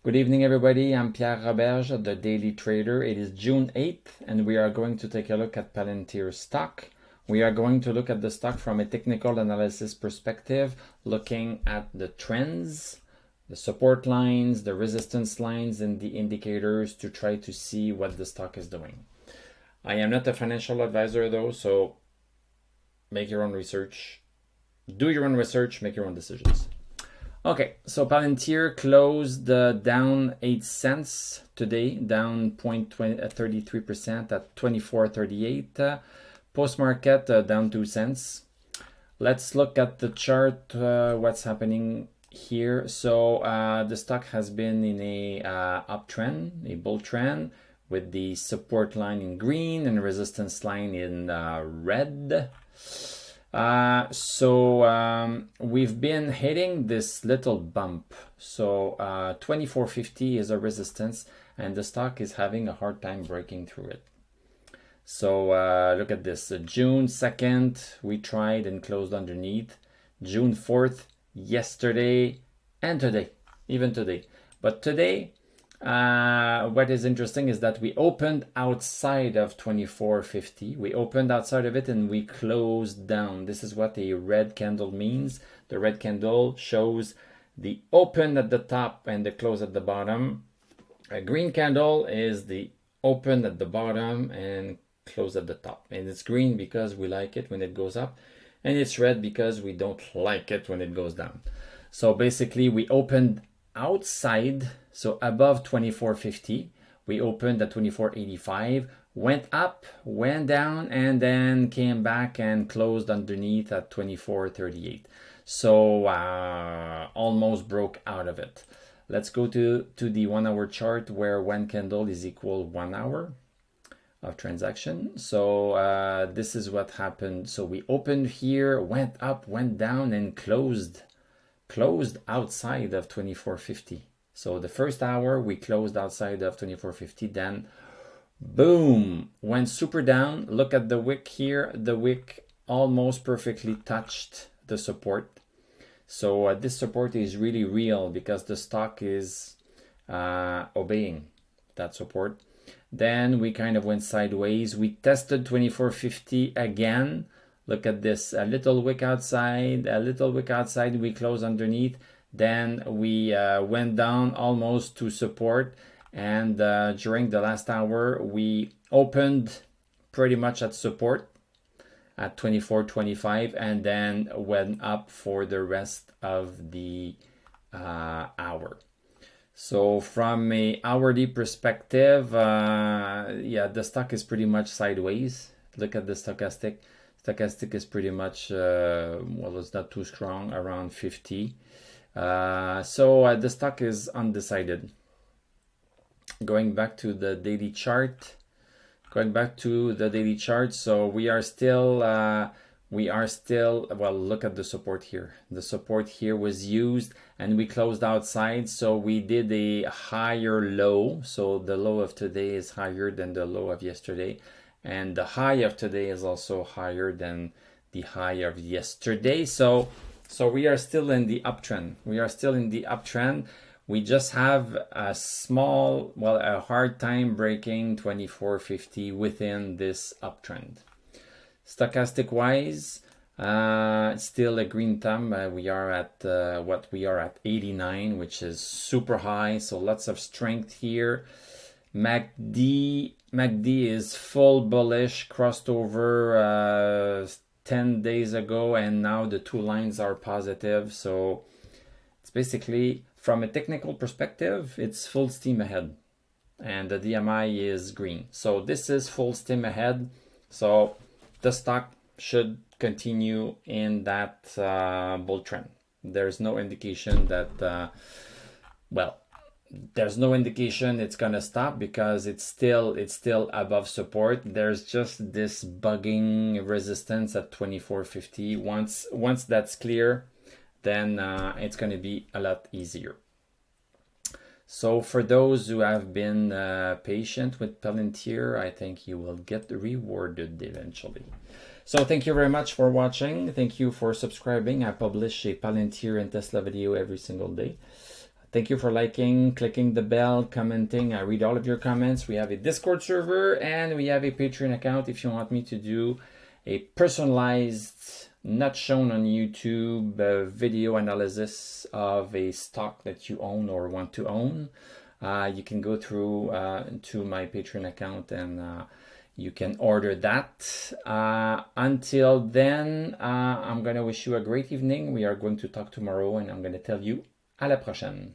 Good evening, everybody. I'm Pierre Roberge, the Daily Trader. It is June 8th, and we are going to take a look at Palantir stock. We are going to look at the stock from a technical analysis perspective, looking at the trends, the support lines, the resistance lines, and the indicators to try to see what the stock is doing. I am not a financial advisor, though, so make your own research. Do your own research, make your own decisions. Okay, so Palantir closed down 8 cents today, down 0.33% at 24.38. Post-market down 2 cents. Let's look at the chart, what's happening here. So the stock has been in a uptrend, a bull trend, with the support line in green and resistance line in red. We've been hitting this little bump. So 24.50 is a resistance, and the stock is having a hard time breaking through it. So look at this. June 2nd, we tried and closed underneath. June 4th, yesterday, and today, even today. But today, what is interesting is that we opened outside of 24.50. We opened outside of it and we closed down. This is what a red candle means. The red candle shows the open at the top and the close at the bottom. A green candle is the open at the bottom and close at the top. And it's green because we like it when it goes up, and it's red because we don't like it when it goes down. So basically we opened outside, so above 24.50. We opened at 24.85, went up, went down, and then came back and closed underneath at 24.38. So almost broke out of it. Let's go to the 1 hour chart, where one candle is equal 1 hour of transaction. So this is what happened. So we opened here, went up, went down, and closed outside of 24.50. So the first hour we closed outside of 24.50, then boom, went super down. Look at the wick here. The wick almost perfectly touched the support. So this support is really real because the stock is obeying that support. Then we kind of went sideways. We tested 24.50 again. Look at this, a little wick outside, we closed underneath. Then we went down almost to support. And during the last hour, we opened pretty much at support at 24.25 and then went up for the rest of the hour. So from a hourly perspective, the stock is pretty much sideways. Look at the stochastic. Stochastic is pretty much, it's not too strong, around 50. So the stock is undecided. Going back to the daily chart. So we are still, look at the support here. The support here was used and we closed outside. So we did a higher low. So the low of today is higher than the low of yesterday. And the high of today is also higher than the high of yesterday. So we are still in the uptrend. We just have a hard time breaking 24.50 within this uptrend. Stochastic wise, still a green thumb. We are at 89, which is super high. So lots of strength here. MACD is full bullish, crossed over 10 days ago, and now the two lines are positive. So it's basically, from a technical perspective, it's full steam ahead, and the DMI is green. So this is full steam ahead. So the stock should continue in that bull trend. There's no indication that there's no indication it's gonna stop because it's still above support. There's just this bugging resistance at 24.50. Once that's clear, then it's gonna be a lot easier. So for those who have been patient with Palantir, I think you will get rewarded eventually. So thank you very much for watching. Thank you for subscribing. I publish a Palantir and Tesla video every single day. Thank you for liking, clicking the bell, commenting. I read all of your comments. We have a Discord server and we have a Patreon account if you want me to do a personalized, not shown on YouTube, video analysis of a stock that you own or want to own. You can go through to my Patreon account and you can order that. Until then, I'm going to wish you a great evening. We are going to talk tomorrow and I'm going to tell you à la prochaine.